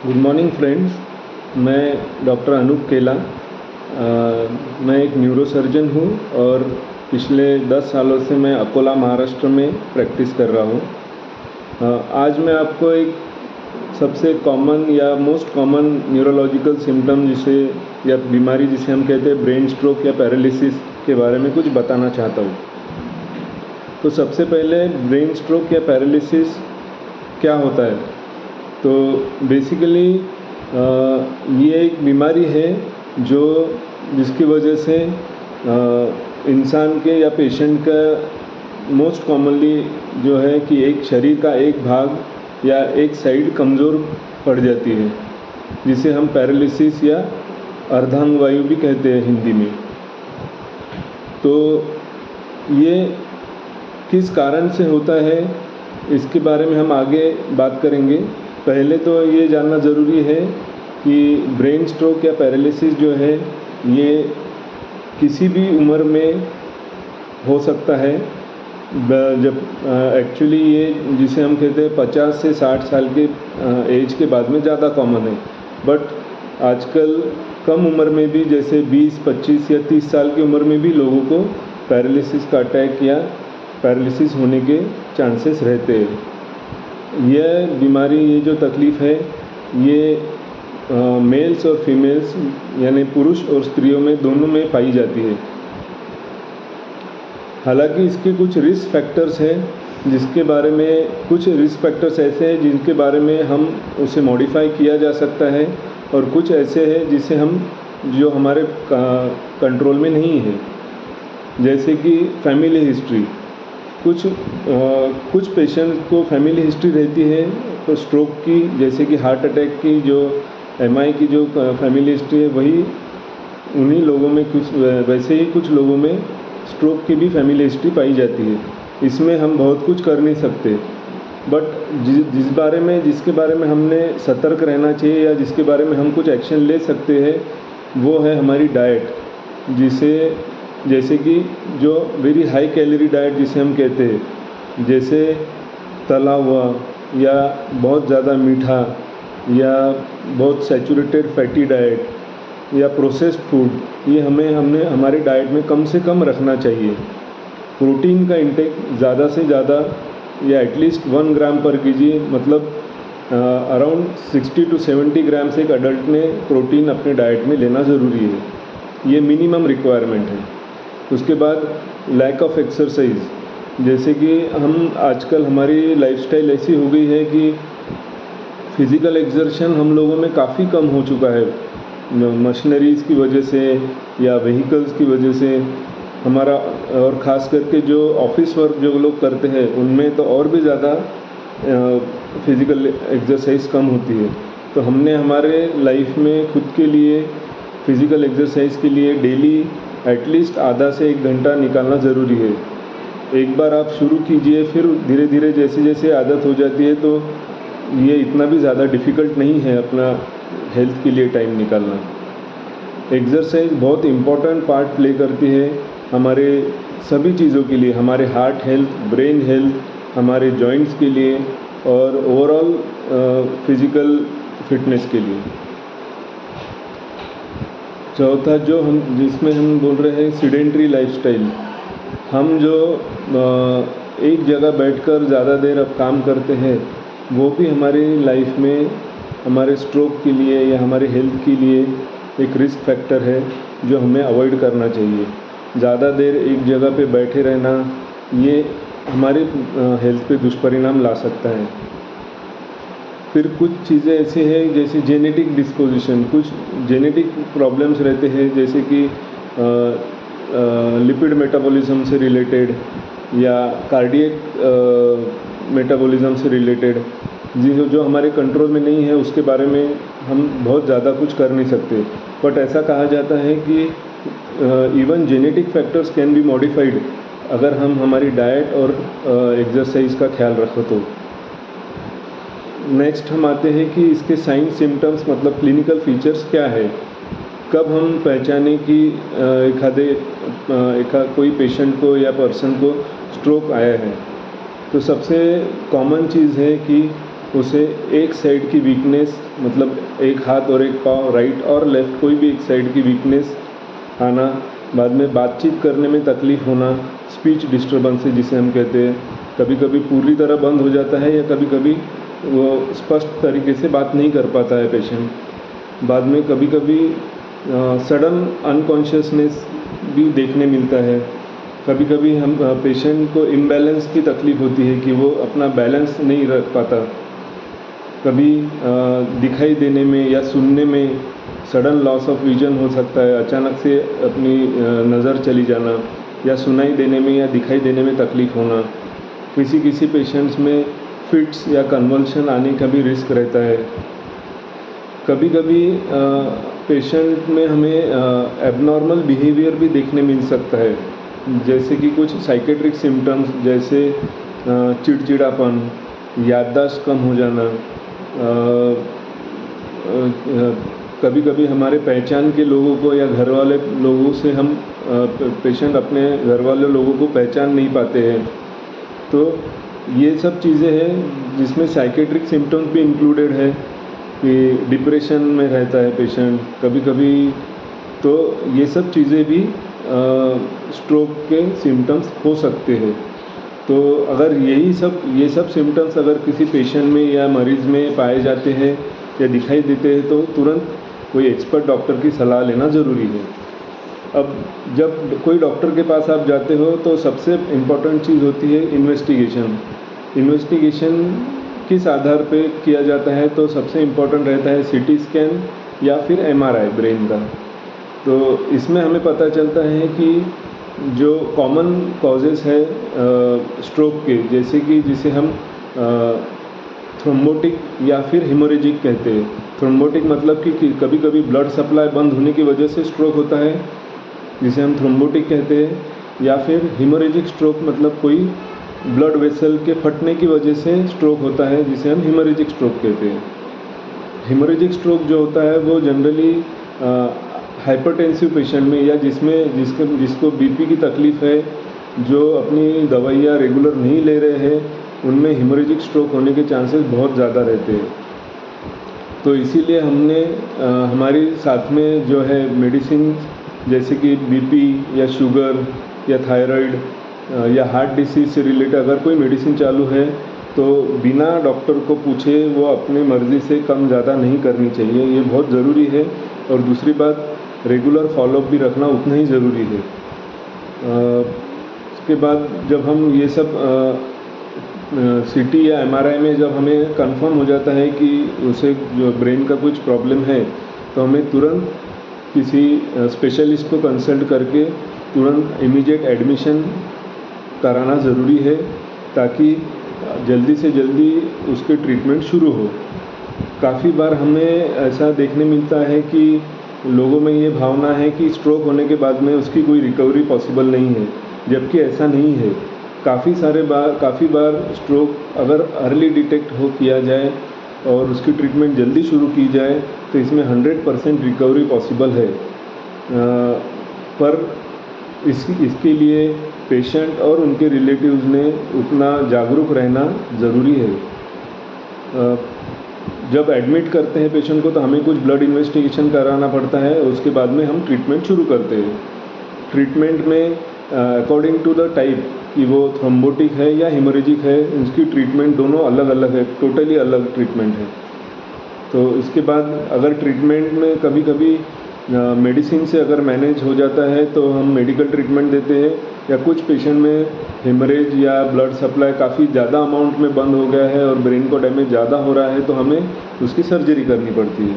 Good morning friends. मैं doctor Anoop केला। मैं एक न्यूरोसर्जन हूँ और पिछले 10 सालों से मैं अकोला महाराष्ट्र में प्रैक्टिस कर रहा हूँ। आज मैं आपको एक सबसे कॉमन या मोस्ट कॉमन न्यूरोलॉजिकल सिम्टम जिसे या बीमारी जिसे हम कहते हैं ब्रेन स्ट्रोक या पैरालिसिस के बारे में कुछ बताना चाहता हूँ। तो सबसे पहले ब्रेन स्ट्रोक या पैरालिसिस क्या होता है? तो बेसिकली ये एक बीमारी है जिसकी वजह से इंसान के या पेशेंट का मोस्ट कॉमनली जो है कि एक शरीर का एक भाग या एक साइड कमज़ोर पड़ जाती है, जिसे हम पैरालिसिस या अर्धांग वायु भी कहते हैं हिंदी में। तो ये किस कारण से होता है इसके बारे में हम आगे बात करेंगे। पहले तो ये जानना ज़रूरी है कि ब्रेन स्ट्रोक या पैरालिसिस जो है ये किसी भी उम्र में हो सकता है। जब एक्चुअली ये जिसे हम कहते हैं 50 से 60 साल के एज के बाद में ज़्यादा कॉमन है, बट आजकल कम उम्र में भी जैसे 20, 25 या 30 साल की उम्र में भी लोगों को पैरालिसिस का अटैक या पैरालिसिस होने के चांसेस रहते हैं। यह बीमारी, ये जो तकलीफ़ है, ये मेल्स और फीमेल्स यानी पुरुष और स्त्रियों में दोनों में पाई जाती है। हालांकि इसके कुछ रिस्क फैक्टर्स हैं जिसके बारे में, कुछ रिस्क फैक्टर्स ऐसे हैं जिनके बारे में हम उसे मॉडिफाई किया जा सकता है और कुछ ऐसे हैं जिसे हम जो हमारे कंट्रोल में नहीं है, जैसे कि फैमिली हिस्ट्री। कुछ पेशेंट को फैमिली हिस्ट्री रहती है तो स्ट्रोक की, जैसे कि हार्ट अटैक की जो एमआई की जो फैमिली हिस्ट्री है, वही उन्हीं लोगों में वैसे ही कुछ लोगों में स्ट्रोक की भी फैमिली हिस्ट्री पाई जाती है। इसमें हम बहुत कुछ कर नहीं सकते, बट जिसके बारे में हमने सतर्क रहना चाहिए या जिसके बारे में हम कुछ एक्शन ले सकते हैं वो है हमारी डाइट, जैसे कि जो वेरी हाई कैलोरी डाइट जिसे हम कहते हैं, जैसे तला हुआ या बहुत ज़्यादा मीठा या बहुत सैचुरेटेड फैटी डाइट या प्रोसेस्ड फूड, ये हमने हमारे डाइट में कम से कम रखना चाहिए। प्रोटीन का इंटेक ज़्यादा से ज़्यादा या एटलीस्ट 1 ग्राम पर केजी, मतलब अराउंड 60 to 70 ग्राम से एक अडल्ट ने प्रोटीन अपने डाइट में लेना ज़रूरी है। ये मिनिमम रिक्वायरमेंट है। उसके बाद लैक ऑफ एक्सरसाइज, जैसे कि आजकल हमारी लाइफस्टाइल ऐसी हो गई है कि फिज़िकल एक्सर्शन हम लोगों में काफ़ी कम हो चुका है, मशीनरीज़ की वजह से या व्हीकल्स की वजह से हमारा, और ख़ास करके जो ऑफिस वर्क जो लोग करते हैं उनमें तो और भी ज़्यादा फिज़िकल एक्सरसाइज कम होती है। तो हमने हमारे लाइफ में खुद के लिए फ़िज़िकल एक्सरसाइज के लिए डेली एटलीस्ट आधा से 1 घंटा निकालना ज़रूरी है। एक बार आप शुरू कीजिए, फिर धीरे धीरे जैसे जैसे आदत हो जाती है तो ये इतना भी ज़्यादा डिफ़िकल्ट नहीं है अपना हेल्थ के लिए टाइम निकालना। एक्सरसाइज बहुत इम्पॉर्टेंट पार्ट प्ले करती है हमारे सभी चीज़ों के लिए, हमारे हार्ट हेल्थ, ब्रेन हेल्थ, हमारे जॉइंट्स के लिए और ओवरऑल फिज़िकल फिटनेस के लिए। चौथा जिसमें हम बोल रहे हैं सीडेंट्री लाइफस्टाइल, हम जो एक जगह बैठकर ज़्यादा देर अब काम करते हैं वो भी हमारी लाइफ में हमारे स्ट्रोक के लिए या हमारे हेल्थ के लिए एक रिस्क फैक्टर है जो हमें अवॉइड करना चाहिए। ज़्यादा देर एक जगह पे बैठे रहना ये हमारे हेल्थ पे दुष्परिणाम ला सकता है। फिर कुछ चीज़ें ऐसी हैं जैसे जेनेटिक डिस्पोजिशन, कुछ जेनेटिक प्रॉब्लम्स रहते हैं जैसे कि लिपिड मेटाबॉलिज्म से रिलेटेड या कार्डियक मेटाबॉलिज्म से रिलेटेड, जो हमारे कंट्रोल में नहीं है, उसके बारे में हम बहुत ज़्यादा कुछ कर नहीं सकते। बट ऐसा कहा जाता है कि even genetic factors can be modified अगर हम हमारी डाइट और एक्सरसाइज का ख्याल रखें तो। नेक्स्ट हम आते हैं कि इसके साइन सिम्टम्स, मतलब क्लिनिकल फीचर्स क्या है, कब हम पहचाने कि कोई पेशेंट को या पर्सन को स्ट्रोक आया है। तो सबसे कॉमन चीज़ है कि उसे एक साइड की वीकनेस, मतलब एक हाथ और एक पाँव, राइट और लेफ़्ट कोई भी एक साइड की वीकनेस आना, बाद में बातचीत करने में तकलीफ़ होना, स्पीच डिस्टर्बेंसेस जिसे हम कहते हैं, कभी कभी पूरी तरह बंद हो जाता है या कभी कभी वो स्पष्ट तरीके से बात नहीं कर पाता है पेशेंट। बाद में कभी कभी सडन अनकॉन्शियसनेस भी देखने मिलता है। कभी कभी हम पेशेंट को इम्बैलेंस की तकलीफ़ होती है कि वो अपना बैलेंस नहीं रख पाता। कभी दिखाई देने में या सुनने में सडन लॉस ऑफ विजन हो सकता है, अचानक से अपनी नज़र चली जाना, या सुनाई देने में या दिखाई देने में तकलीफ़ होना। किसी किसी पेशेंट्स में फिट्स या कन्वल्शन आने का भी रिस्क रहता है। कभी कभी पेशेंट में हमें एबनॉर्मल बिहेवियर भी देखने मिल सकता है, जैसे कि कुछ साइकेट्रिक सिम्टम्स जैसे चिड़चिड़ापन, याददाश्त कम हो जाना, कभी कभी हमारे पहचान के लोगों को या घर वाले लोगों से हम पेशेंट अपने घर वाले लोगों को पहचान नहीं पाते हैं। तो ये सब चीज़ें हैं जिसमें साइकेट्रिक सिम्टम्स भी इंक्लूडेड है कि डिप्रेशन में रहता है पेशेंट कभी कभी। तो ये सब चीज़ें भी स्ट्रोक के सिम्टम्स हो सकते हैं। तो अगर ये सब सिम्टम्स अगर किसी पेशेंट में या मरीज़ में पाए जाते हैं या दिखाई देते हैं तो तुरंत कोई एक्सपर्ट डॉक्टर की सलाह लेना ज़रूरी है। अब जब कोई डॉक्टर के पास आप जाते हो तो सबसे इम्पॉर्टेंट चीज़ होती है इन्वेस्टिगेशन। इन्वेस्टिगेशन किस आधार पे किया जाता है, तो सबसे इम्पॉर्टेंट रहता है सीटी स्कैन या फिर एमआरआई ब्रेन का। तो इसमें हमें पता चलता है कि जो कॉमन कॉजेज़ है स्ट्रोक के, जैसे कि जिसे हम थ्रोम्बोटिक या फिर हेमोरेजिक कहते हैं। थ्रोम्बोटिक मतलब कि कभी कभी ब्लड सप्लाई बंद होने की वजह से स्ट्रोक होता है, जिसे हम थ्रोम्बोटिक कहते हैं, या फिर हेमोरेजिक स्ट्रोक मतलब कोई ब्लड वेसल के फटने की वजह से स्ट्रोक होता है, जिसे हम हेमोरेजिक स्ट्रोक कहते हैं। हेमोरेजिक स्ट्रोक जो होता है वो जनरली हाइपरटेंसिव पेशेंट में या जिसको बीपी की तकलीफ़ है, जो अपनी दवाइयाँ रेगुलर नहीं ले रहे हैं, उनमें हेमोरेजिक स्ट्रोक होने के चांसेस बहुत ज़्यादा रहते हैं। तो इसीलिए हमने हमारी साथ में जो है मेडिसिन जैसे कि बीपी या शुगर या थायराइड या हार्ट डिसीज़ से रिलेटेड अगर कोई मेडिसिन चालू है तो बिना डॉक्टर को पूछे वो अपनी मर्ज़ी से कम ज़्यादा नहीं करनी चाहिए, ये बहुत ज़रूरी है। और दूसरी बात, रेगुलर फॉलोअप भी रखना उतना ही ज़रूरी है। उसके बाद जब हम ये सब सीटी या एमआरआई में जब हमें कंफर्म हो जाता है कि उसे जो ब्रेन का कुछ प्रॉब्लम है, तो हमें तुरंत किसी स्पेशलिस्ट को कंसल्ट करके तुरंत इमीडिएट एडमिशन कराना ज़रूरी है, ताकि जल्दी से जल्दी उसके ट्रीटमेंट शुरू हो। काफ़ी बार हमें ऐसा देखने मिलता है कि लोगों में ये भावना है कि स्ट्रोक होने के बाद में उसकी कोई रिकवरी पॉसिबल नहीं है, जबकि ऐसा नहीं है। काफ़ी बार स्ट्रोक अगर अर्ली डिटेक्ट किया जाए और उसकी ट्रीटमेंट जल्दी शुरू की जाए तो इसमें 100% रिकवरी पॉसिबल है। पर इसके लिए पेशेंट और उनके रिलेटिव्स ने उतना जागरूक रहना ज़रूरी है। जब एडमिट करते हैं पेशेंट को तो हमें कुछ ब्लड इन्वेस्टिगेशन कराना पड़ता है, उसके बाद में हम ट्रीटमेंट शुरू करते हैं। ट्रीटमेंट में अकॉर्डिंग टू द टाइप कि वो थ्रोम्बोटिक है या हेमोरेजिक है, उसकी ट्रीटमेंट दोनों अलग अलग है, टोटली अलग ट्रीटमेंट है। तो इसके बाद अगर ट्रीटमेंट में कभी कभी मेडिसिन से अगर मैनेज हो जाता है तो हम मेडिकल ट्रीटमेंट देते हैं, या कुछ पेशेंट में हेमरेज या ब्लड सप्लाई काफ़ी ज़्यादा अमाउंट में बंद हो गया है और ब्रेन को डैमेज ज़्यादा हो रहा है तो हमें उसकी सर्जरी करनी पड़ती है।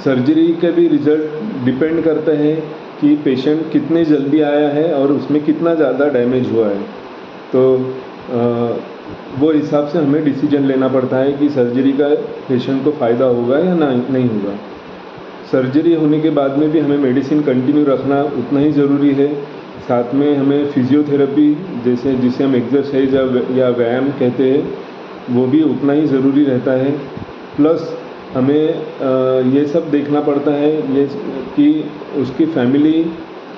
सर्जरी के भी रिज़ल्ट डिपेंड करते हैं कि पेशेंट कितने जल्दी आया है और उसमें कितना ज़्यादा डैमेज हुआ है। तो वो हिसाब से हमें डिसीजन लेना पड़ता है कि सर्जरी का पेशेंट को फ़ायदा होगा या नहीं होगा। सर्जरी होने के बाद में भी हमें मेडिसिन कंटिन्यू रखना उतना ही ज़रूरी है। साथ में हमें फिजियोथेरेपी जिसे हम एक्सरसाइज या व्यायाम कहते हैं, वो भी उतना ही ज़रूरी रहता है। प्लस हमें ये सब देखना पड़ता है कि उसकी फैमिली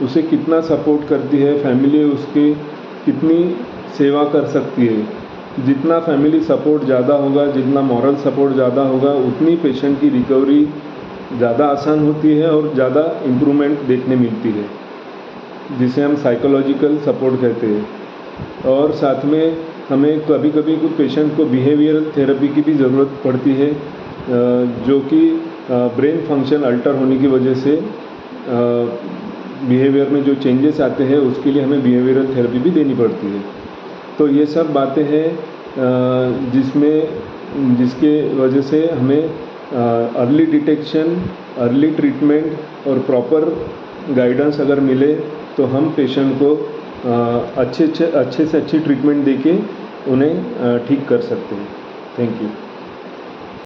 उसे कितना सपोर्ट करती है, फैमिली उसकी कितनी सेवा कर सकती है। जितना फैमिली सपोर्ट ज़्यादा होगा, जितना मॉरल सपोर्ट ज़्यादा होगा, उतनी पेशेंट की रिकवरी ज़्यादा आसान होती है और ज़्यादा इम्प्रूवमेंट देखने मिलती है, जिसे हम साइकोलॉजिकल सपोर्ट कहते हैं। और साथ में हमें कभी कभी कुछ पेशेंट को बिहेवियरल थेरेपी की भी ज़रूरत पड़ती है, जो कि ब्रेन फंक्शन अल्टर होने की वजह से बिहेवियर में जो चेंजेस आते हैं उसके लिए हमें बिहेवियरल थेरेपी भी देनी पड़ती है। तो ये सब बातें हैं जिसके वजह से हमें अर्ली डिटेक्शन, अर्ली ट्रीटमेंट और प्रॉपर गाइडेंस अगर मिले तो हम पेशेंट को अच्छे से अच्छी ट्रीटमेंट देके उन्हें ठीक कर सकते हैं। Thank you.